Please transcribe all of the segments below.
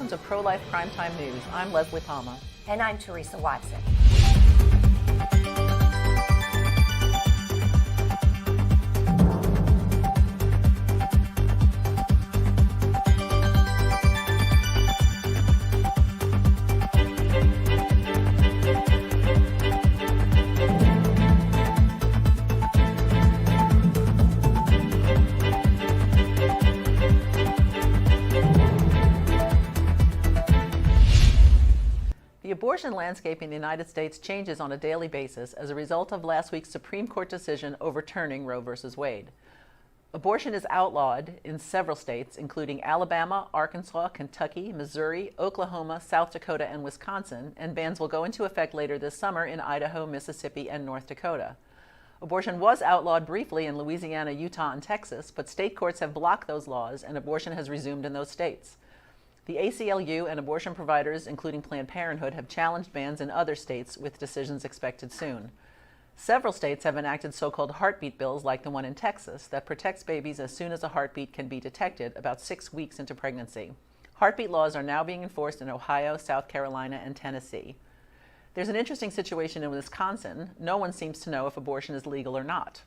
welcome to Pro-Life Primetime News. I'm Leslie Palma. And I'm Teresa Watson. The abortion landscape in the United States changes on a daily basis as a result of last week's Supreme Court decision overturning Roe v. Wade. Abortion is outlawed in several states, including Alabama, Arkansas, Kentucky, Missouri, Oklahoma, South Dakota, and Wisconsin, and bans will go into effect later this summer in Idaho, Mississippi, and North Dakota. Abortion was outlawed briefly in Louisiana, Utah, and Texas, but state courts have blocked those laws, and abortion has resumed in those states. The ACLU and abortion providers, including Planned Parenthood, have challenged bans in other states with decisions expected soon. Several states have enacted so-called heartbeat bills like the one in Texas that protects babies as soon as a heartbeat can be detected about 6 weeks into pregnancy. Heartbeat laws are now being enforced in Ohio, South Carolina, and Tennessee. There's an interesting situation in Wisconsin. No one seems to know if abortion is legal or not.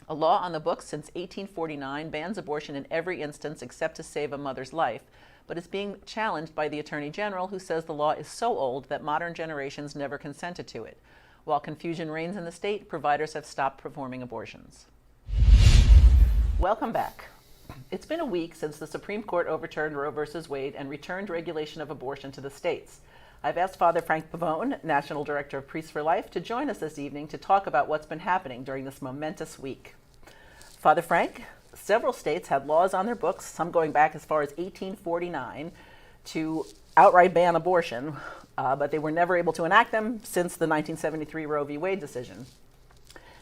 A law on the books since 1849 bans abortion in every instance except to save a mother's life, but it's being challenged by the Attorney General, who says the law is so old that modern generations never consented to it. While confusion reigns in the state, providers have stopped performing abortions. Welcome back. It's been a week since the Supreme Court overturned Roe v. Wade and returned regulation of abortion to the states. I've asked Father Frank Pavone, National Director of Priests for Life, to join us this evening to talk about what's been happening during this momentous week. Father Frank, several states had laws on their books, some going back as far as 1849, to outright ban abortion, but they were never able to enact them since the 1973 Roe v. Wade decision.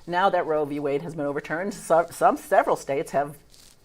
Now that Roe v. Wade has been overturned, several states have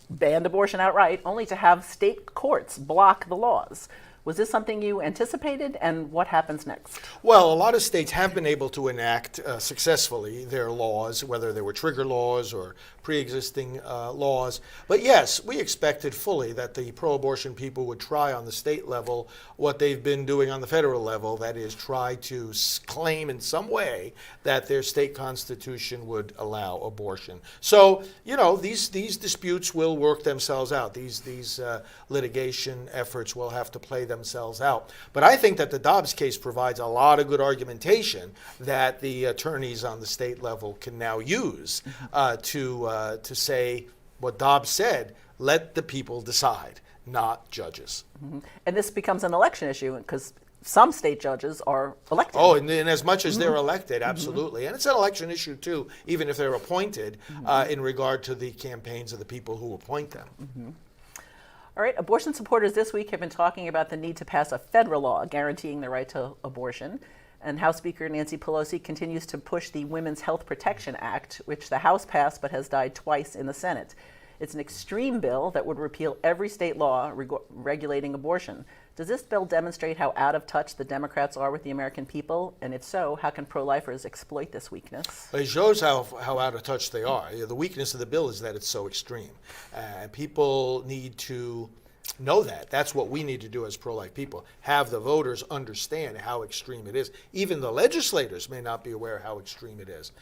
banned abortion outright, only to have state courts block the laws. Was this something you anticipated, and what happens next? Well, a lot of states have been able to enact successfully their laws, whether they were trigger laws or pre-existing laws. But yes, we expected fully that the pro-abortion people would try on the state level what they've been doing on the federal level, that is, try to claim in some way that their state constitution would allow abortion. So, you know, these disputes will work themselves out. These litigation efforts will have to play themselves out. But I think that the Dobbs case provides a lot of good argumentation that the attorneys on the state level can now use to say what Dobbs said: let the people decide, not judges. Mm-hmm. And this becomes an election issue because some state judges are elected. Oh, and as much as they're elected, absolutely. And it's an election issue, too, even if they're appointed, in regard to the campaigns of the people who appoint them. All right, abortion supporters this week have been talking about the need to pass a federal law guaranteeing the right to abortion. And House Speaker Nancy Pelosi continues to push the Women's Health Protection Act, which the House passed but has died twice in the Senate. It's an extreme bill that would repeal every state law regulating abortion. Does this bill demonstrate how out of touch the Democrats are with the American people? And if so, how can pro-lifers exploit this weakness? It shows how out of touch they are. The weakness of the bill is that it's so extreme. People need to know that. That's what we need to do as pro-life people. Have the voters understand how extreme it is. Even the legislators may not be aware how extreme it is.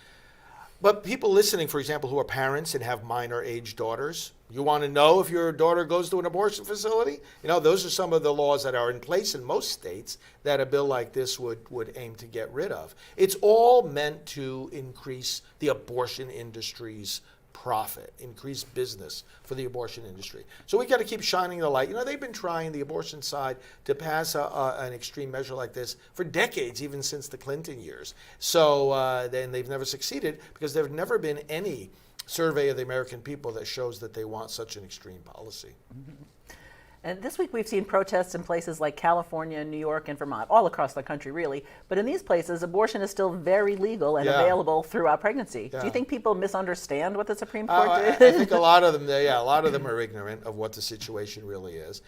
But people listening, for example, who are parents and have minor age daughters, you want to know if your daughter goes to an abortion facility? You know, those are some of the laws that are in place in most states that a bill like this would aim to get rid of. It's all meant to increase the abortion industry's profit, increase business for the abortion industry. So we got to keep shining the light. You know, they've been trying, the abortion side, to pass an extreme measure like this for decades, even since the Clinton years. So then they've never succeeded because there have never been any survey of the American people that shows that they want such an extreme policy. And this week we've seen protests in places like California, New York, and Vermont, all across the country really. But in these places, abortion is still very legal and available throughout pregnancy. Do you think people misunderstand what the Supreme Court did? I think a lot of them are ignorant of what the situation really is.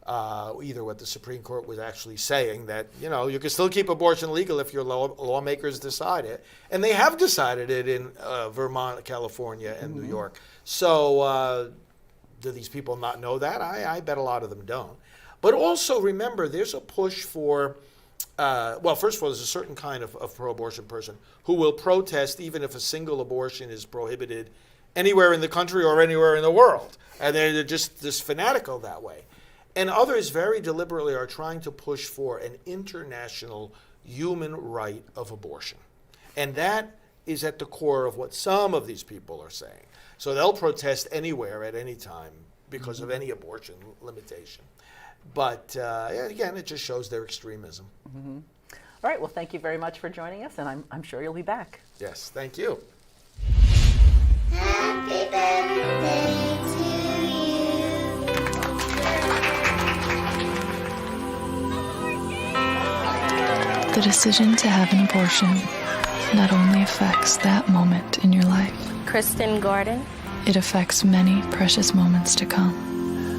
Either what the Supreme Court was actually saying, that, you know, you can still keep abortion legal if your lawmakers decide it. And they have decided it in Vermont, California, and New York. So do these people not know that? I bet a lot of them don't. But also remember, there's a push for, well, first of all, there's a certain kind of pro-abortion person who will protest even if a single abortion is prohibited anywhere in the country or anywhere in the world. And they're just fanatical that way. And others very deliberately are trying to push for an international human right of abortion. And that is at the core of what some of these people are saying. So they'll protest anywhere at any time because of any abortion limitation. But again, it just shows their extremism. All right, well, thank you very much for joining us, and I'm sure you'll be back. Yes, thank you. Happy birthday to you. The decision to have an abortion not only affects that moment in your life, Kristen Gordon. it affects many precious moments to come.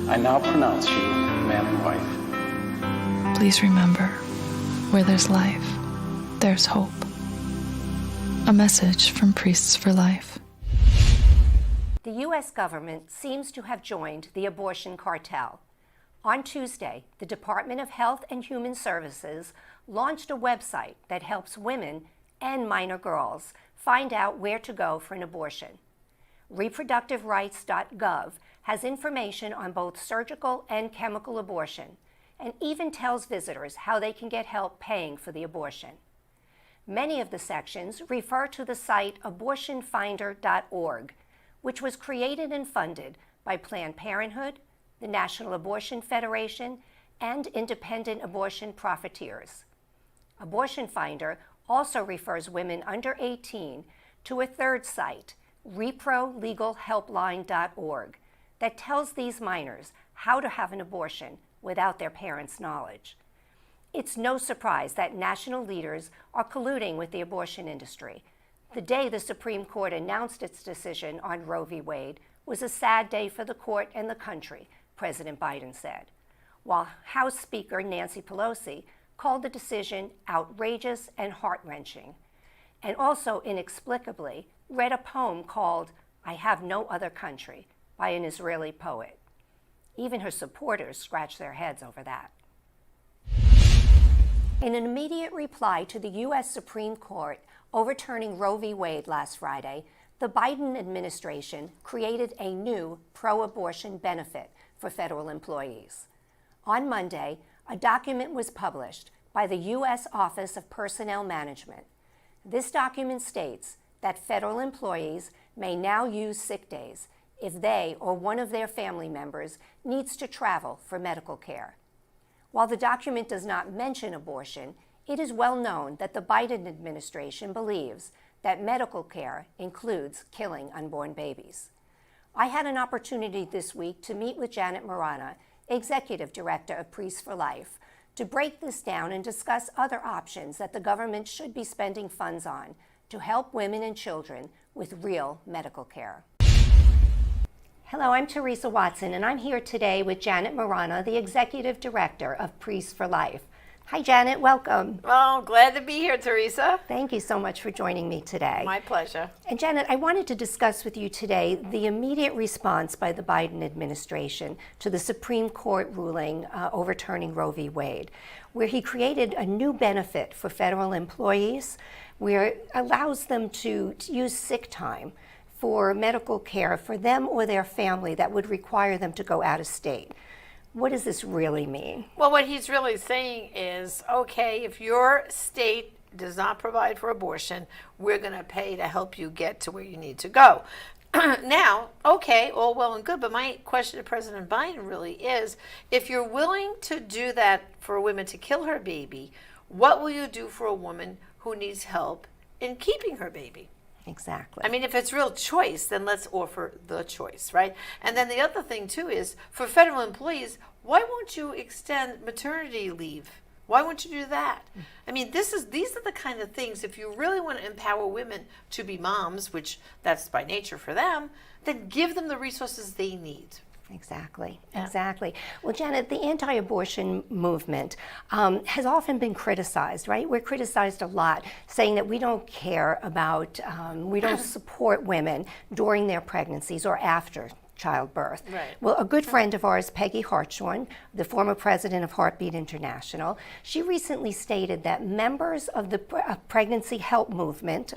I now pronounce you man and wife. Please remember, where there's life, there's hope. A message from Priests for Life. The U.S. government seems to have joined the abortion cartel. On Tuesday, the Department of Health and Human Services launched a website that helps women and minor girls find out where to go for an abortion. ReproductiveRights.gov has information on both surgical and chemical abortion, and even tells visitors how they can get help paying for the abortion. Many of the sections refer to the site abortionfinder.org, which was created and funded by Planned Parenthood, the National Abortion Federation, and independent abortion profiteers. Abortion Finder also refers women under 18 to a third site, reprolegalhelpline.org, that tells these minors how to have an abortion without their parents' knowledge. It's no surprise that national leaders are colluding with the abortion industry. The day the Supreme Court announced its decision on Roe v. Wade was a sad day for the court and the country, President Biden said, while House Speaker Nancy Pelosi called the decision outrageous and heart-wrenching, and also inexplicably read a poem called "I Have No Other Country" by an Israeli poet. Even her supporters scratched their heads over that. In an immediate reply to the U.S. Supreme Court overturning Roe v. Wade last Friday, the Biden administration created a new pro-abortion benefit for federal employees. On Monday, a document was published by the U.S. Office of Personnel Management. This document states that federal employees may now use sick days if they or one of their family members needs to travel for medical care. While the document does not mention abortion, it is well known that the Biden administration believes that medical care includes killing unborn babies. I had an opportunity this week to meet with Janet Marana, Executive Director of Priests for Life, to break this down and discuss other options that the government should be spending funds on to help women and children with real medical care. Hello, I'm Teresa Watson, and I'm here today with Janet Marana, the Executive Director of Priests for Life. Hi, Janet. Welcome. Well, glad to be here, Teresa. Thank you so much for joining me today. My pleasure. And Janet, I wanted to discuss with you today the immediate response by the Biden administration to the Supreme Court ruling overturning Roe v. Wade, where he created a new benefit for federal employees, where it allows them to use sick time for medical care for them or their family that would require them to go out of state. What does this really mean? Well, what he's really saying is, okay, if your state does not provide for abortion, we're going to pay to help you get to where you need to go. Now, okay, all well and good, but my question to President Biden really is, if you're willing to do that for a woman to kill her baby, what will you do for a woman who needs help in keeping her baby? Exactly. I mean, if it's real choice, then let's offer the choice, right? And then the other thing, too, is for federal employees, why won't you extend maternity leave? Why won't you do that? I mean, these are the kind of things, if you really want to empower women to be moms, which that's by nature for them, then give them the resources they need. Exactly, Yeah. exactly. Well, Janet, the anti-abortion movement has often been criticized, right? We're criticized a lot, saying that we don't care about, we don't support women during their pregnancies or after childbirth. Right. Well, a good friend of ours, Peggy Hartshorn, the former president of Heartbeat International, she recently stated that members of the pregnancy help movement,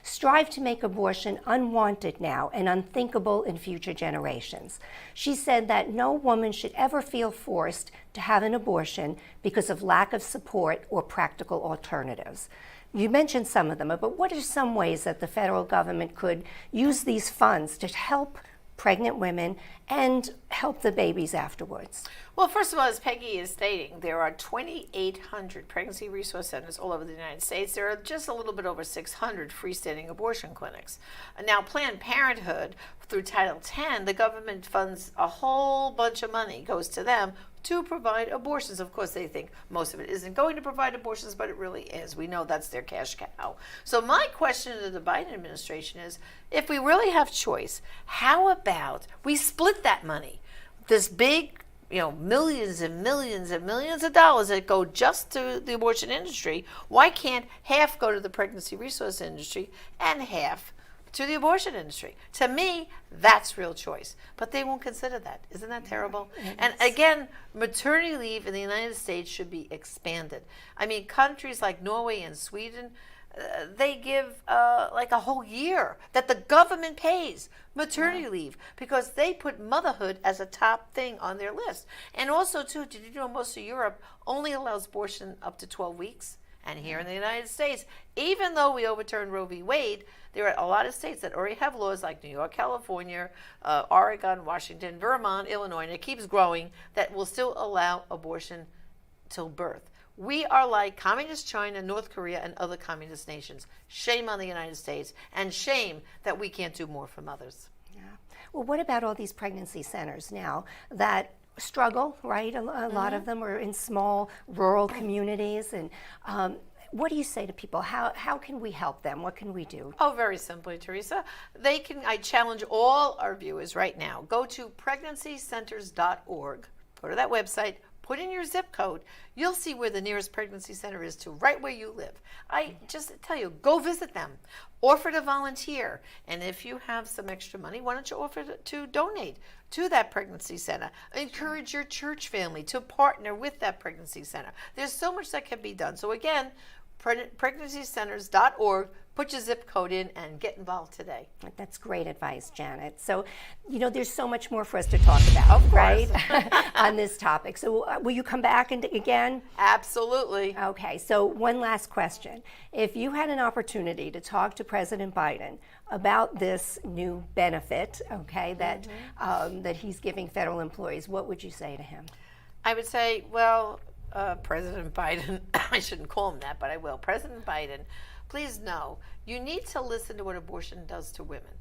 strive to make abortion unwanted now and unthinkable in future generations. She said that no woman should ever feel forced to have an abortion because of lack of support or practical alternatives. You mentioned some of them, but what are some ways that the federal government could use these funds to help pregnant women and help the babies afterwards? Well, first of all, as Peggy is stating, there are 2,800 pregnancy resource centers all over the United States. There are just a little bit over 600 freestanding abortion clinics. Now, Planned Parenthood, through Title X, the government funds a whole bunch of money, goes to them to provide abortions. Of course, they think most of it isn't going to provide abortions, but it really is. We know that's their cash cow. So my question to the Biden administration is, if we really have choice, how about we split that money? This big, millions and millions and millions of dollars that go just to the abortion industry, why can't half go to the pregnancy resource industry and half to the abortion industry? To me, that's real choice. But they won't consider that. Isn't that terrible? And again, maternity leave in the United States should be expanded. I mean, countries like Norway and Sweden, they give like a whole year that the government pays maternity leave because they put motherhood as a top thing on their list. And also, too, did you know most of Europe only allows abortion up to 12 weeks? And here in the United States, even though we overturned Roe v. Wade, there are a lot of states that already have laws like New York, California, Oregon, Washington, Vermont, Illinois, and it keeps growing, that will still allow abortion till birth. We are like communist China, North Korea, and other communist nations. Shame on the United States, and shame that we can't do more for mothers. Yeah. Well, what about all these pregnancy centers now that struggle, right? A lot of them are in small rural communities. And what do you say to people? How can we help them? What can we do? Oh, very simply, Teresa. I challenge all our viewers right now. Go to pregnancycenters.org. Go to that website. Put in your zip code. You'll see where the nearest pregnancy center is to right where you live. I just tell you, go visit them. Offer to volunteer. And if you have some extra money, why don't you offer to donate to that pregnancy center? Encourage your church family to partner with that pregnancy center. There's so much that can be done. So again, pregnancycenters.org. Put your zip code in and get involved today. That's great advice, Janet. So, there's so much more for us to talk about, right, on this topic. So, will you come back again? Absolutely. Okay, so one last question. If you had an opportunity to talk to President Biden about this new benefit, that he's giving federal employees, what would you say to him? I would say, President Biden, I shouldn't call him that, but I will. President Biden, please know, you need to listen to what abortion does to women.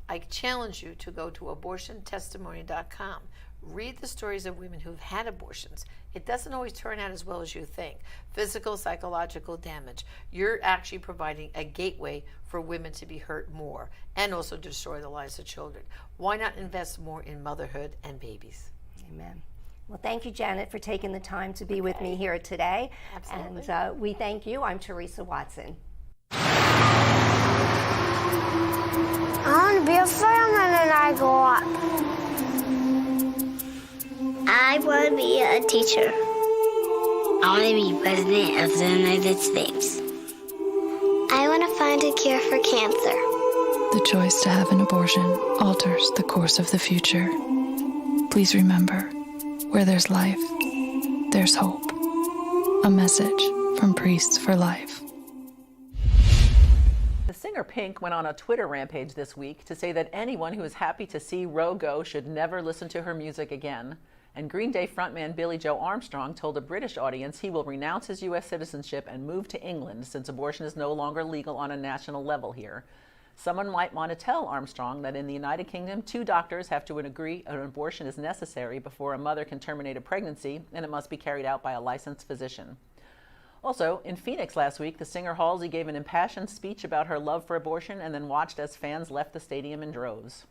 I challenge you to go to abortiontestimony.com. Read the stories of women who've had abortions. It doesn't always turn out as well as you think. Physical, psychological damage. You're actually providing a gateway for women to be hurt more and also destroy the lives of children. Why not invest more in motherhood and babies? Amen. Well, thank you, Janet, for taking the time to be with me here today. Absolutely. And we thank you. I'm Teresa Watson. I want to be a fireman when I grow up. I want to be a teacher. I want to be president of the United States. I want to find a cure for cancer. The choice to have an abortion alters the course of the future. Please remember, where there's life, there's hope. A message from Priests for Life. The singer Pink went on a Twitter rampage this week to say that anyone who is happy to see Roe go should never listen to her music again. And Green Day frontman Billy Joe Armstrong told a British audience he will renounce his U.S. citizenship and move to England since abortion is no longer legal on a national level here. Someone might want to tell Armstrong that in the United Kingdom, 2 doctors have to agree an abortion is necessary before a mother can terminate a pregnancy, and it must be carried out by a licensed physician. Also, in Phoenix last week, the singer Halsey gave an impassioned speech about her love for abortion and then watched as fans left the stadium in droves.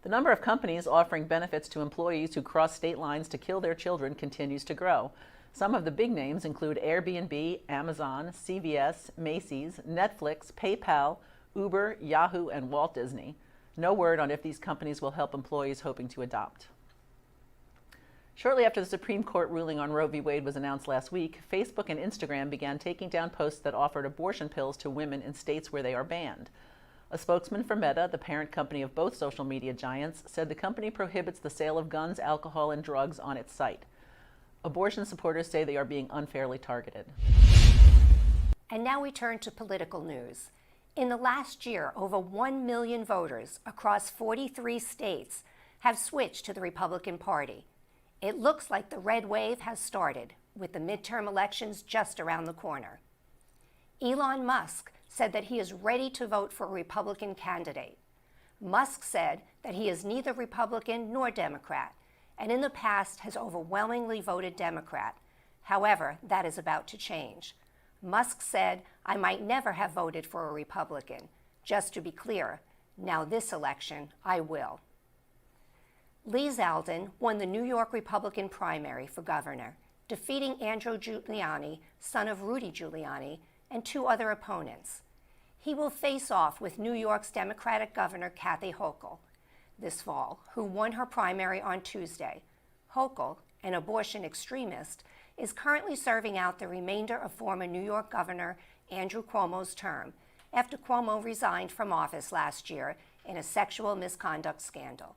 The number of companies offering benefits to employees who cross state lines to kill their children continues to grow. Some of the big names include Airbnb, Amazon, CVS, Macy's, Netflix, PayPal, Uber, Yahoo, and Walt Disney. No word on if these companies will help employees hoping to adopt. Shortly after the Supreme Court ruling on Roe v. Wade was announced last week, Facebook and Instagram began taking down posts that offered abortion pills to women in states where they are banned. A spokesman for Meta, the parent company of both social media giants, said the company prohibits the sale of guns, alcohol, and drugs on its site. Abortion supporters say they are being unfairly targeted. And now we turn to political news. In the last year, over 1 million voters across 43 states have switched to the Republican Party. It looks like the red wave has started, with the midterm elections just around the corner. Elon Musk said that he is ready to vote for a Republican candidate. Musk said that he is neither Republican nor Democrat, and in the past has overwhelmingly voted Democrat. However, that is about to change. Musk said, "I might never have voted for a Republican. Just to be clear, now this election, I will." Lee Zeldin won the New York Republican primary for governor, defeating Andrew Giuliani, son of Rudy Giuliani, and 2 other opponents. He will face off with New York's Democratic Governor Kathy Hochul this fall, who won her primary on Tuesday. Hochul, an abortion extremist, is currently serving out the remainder of former New York Governor Andrew Cuomo's term after Cuomo resigned from office last year in a sexual misconduct scandal.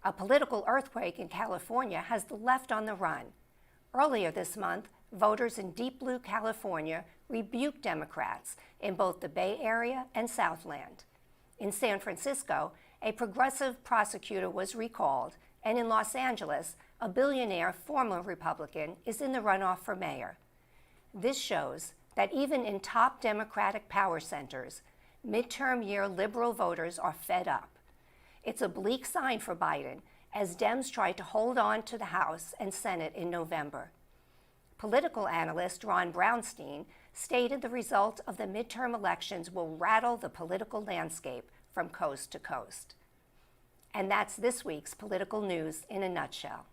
A political earthquake in California has the left on the run. Earlier this month, voters in Deep Blue, California rebuked Democrats in both the Bay Area and Southland. In San Francisco, a progressive prosecutor was recalled, and in Los Angeles, a billionaire former Republican is in the runoff for mayor. This shows that even in top Democratic power centers, midterm year liberal voters are fed up. It's a bleak sign for Biden as Dems try to hold on to the House and Senate in November. Political analyst Ron Brownstein stated the result of the midterm elections will rattle the political landscape from coast to coast. And that's this week's political news in a nutshell.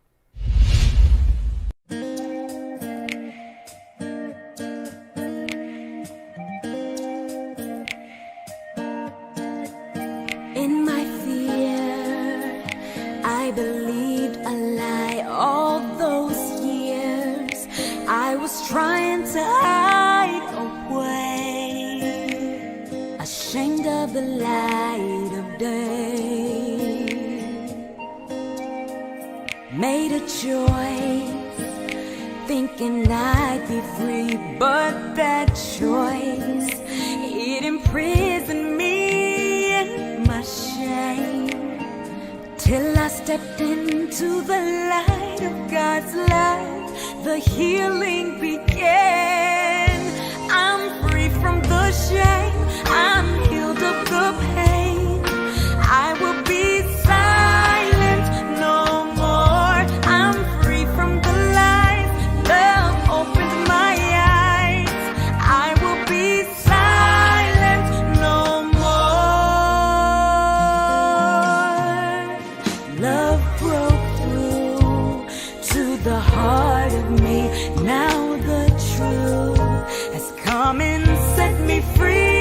In my fear, I believed a lie all those years. I was trying to hide away, ashamed of the light of day. Made a choice, thinking I'd be free, but that choice, it imprisoned me in my shame. Till I stepped into the light of God's light, the healing began. I'm free from the shame, I'm healed of the pain. I will be silent no more. I'm free from the lies, love opened my eyes. I will be silent no more. Love broke through to the heart of me. Now the truth has come and set me free.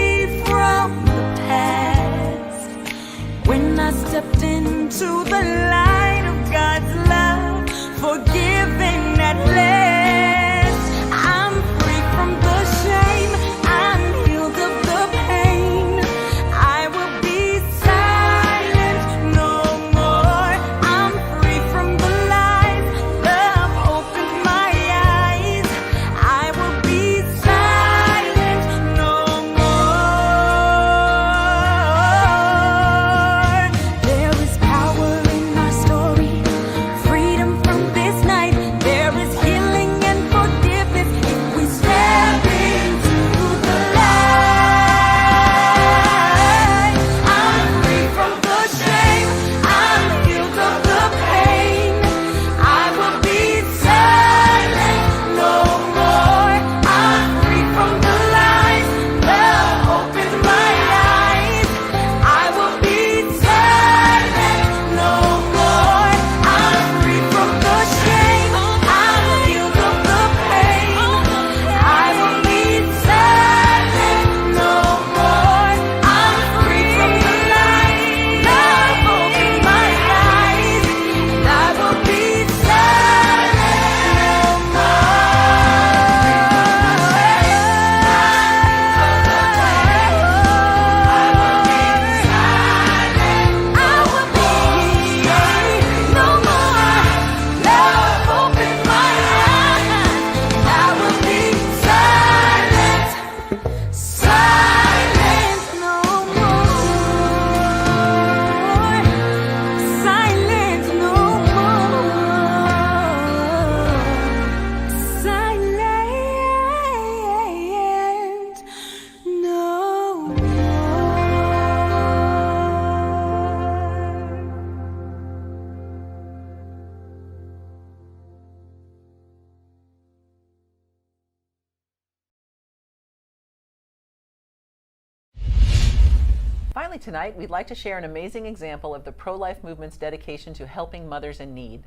Finally tonight, we'd like to share an amazing example of the pro-life movement's dedication to helping mothers in need.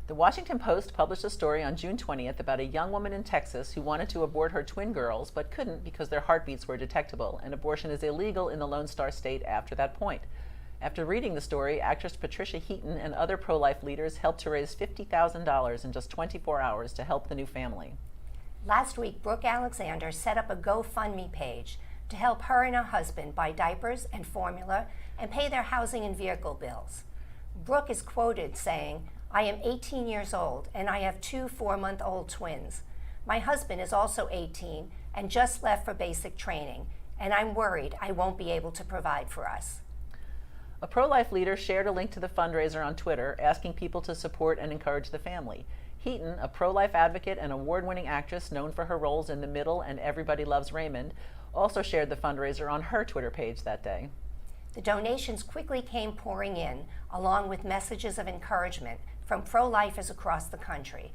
The Washington Post published a story on June 20th about a young woman in Texas who wanted to abort her twin girls but couldn't because their heartbeats were detectable, and abortion is illegal in the Lone Star State after that point. After reading the story, actress Patricia Heaton and other pro-life leaders helped to raise $50,000 in just 24 hours to help the new family. Last week, Brooke Alexander set up a GoFundMe page to help her and her husband buy diapers and formula and pay their housing and vehicle bills. Brooke is quoted saying, "I am 18 years old and I have 2 4-month-old twins. My husband is also 18 and just left for basic training, and I'm worried I won't be able to provide for us." A pro-life leader shared a link to the fundraiser on Twitter, asking people to support and encourage the family. Heaton, a pro-life advocate and award-winning actress known for her roles in The Middle and Everybody Loves Raymond, also shared the fundraiser on her Twitter page that day. The donations quickly came pouring in, along with messages of encouragement from pro-lifers across the country.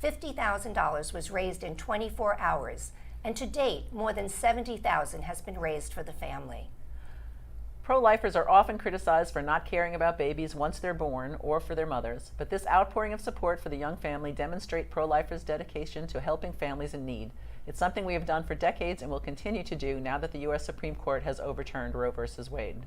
$50,000 was raised in 24 hours, and to date, more than $70,000 has been raised for the family. Pro-lifers are often criticized for not caring about babies once they're born or for their mothers, but this outpouring of support for the young family demonstrates pro-lifers' dedication to helping families in need. It's something we have done for decades and will continue to do now that the U.S. Supreme Court has overturned Roe v. Wade.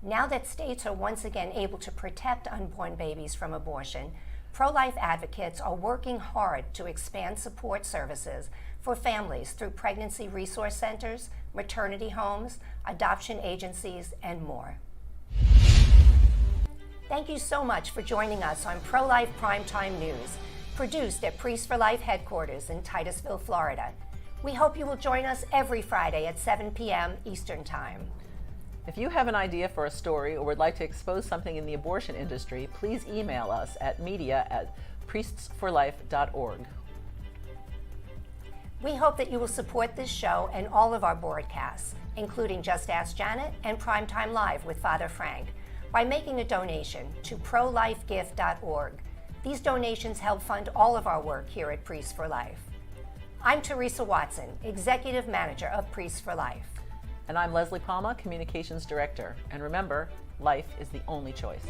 Now that states are once again able to protect unborn babies from abortion, pro-life advocates are working hard to expand support services for families through pregnancy resource centers, maternity homes, adoption agencies, and more. Thank you so much for joining us on Prolife Primetime News, produced at Priests for Life headquarters in Titusville, Florida. We hope you will join us every Friday at 7 p.m. Eastern Time. If you have an idea for a story or would like to expose something in the abortion industry, please email us at media@priestsforlife.org. We hope that you will support this show and all of our broadcasts, including Just Ask Janet and Primetime Live with Father Frank, by making a donation to prolifegift.org. These donations help fund all of our work here at Priests for Life. I'm Teresa Watson, Executive Manager of Priests for Life. And I'm Leslie Palma, Communications Director. And remember, life is the only choice.